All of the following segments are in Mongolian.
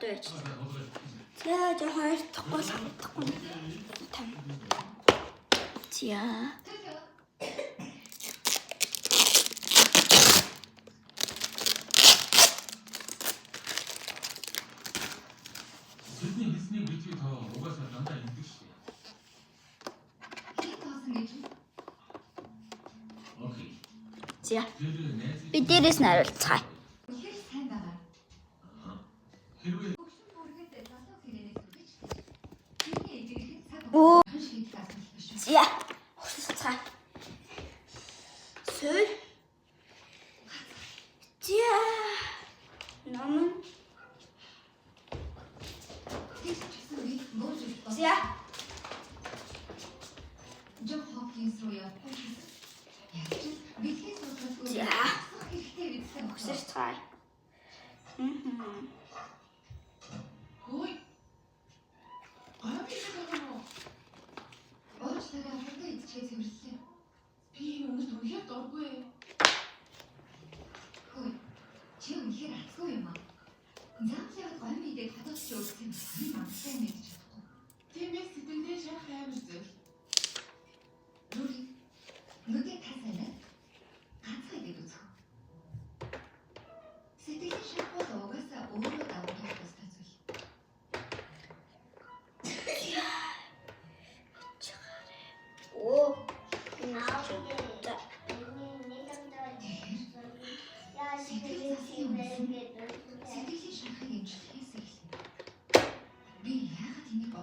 байж. За жоо хоёр дахь гол хамтахгүй. Там. За. Бидний хэлсний битгий тоо угаасаа дандаа ингэдэг шүү дээ. Окей. За. Би дээрээс нь хариулцгаая. Оо. За. Хариулцгаая. Сөл. За. Номон. За. John Hopkins руу явах. Яг ч бэлгээс болсоогүй. За. Хэрэгтэй бидсэн. Хариулцгаая. Хөөе. Оочлаараа хурдан идчихээ цэвэрлээ. Би өмнөд үнэхээр дургүй. Хөөе. Чи үнэхээр атгүй юм аа. Заавал гой мэдээ хадгалж өгсөн юм. Мамтай мэдэж чадахгүй. Тиймээс сэтгэлдээ шах амар зүйл. Нүдээ тасалаа. Ганцхан идэж үзэх. Сэтгэлийн шах бол угаасаа өөрөө давах тустай зүйл. Оо. Сэтгэлийн шахыг имжлэхээс эхэлнэ. Би яагаад энийг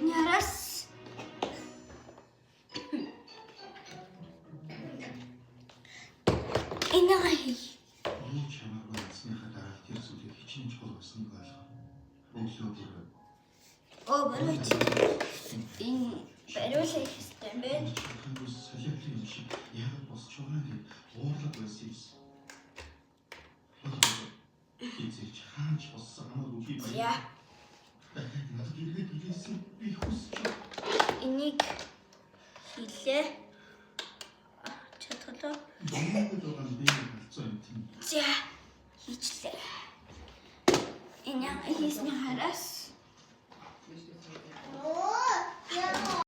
Няраас. Инагай. Ийм чамаагүй насныхаа дараа тэр зүйлийг хичнээн чухал болсныг ойлгоо. Өглөө бүр Оо, барууч.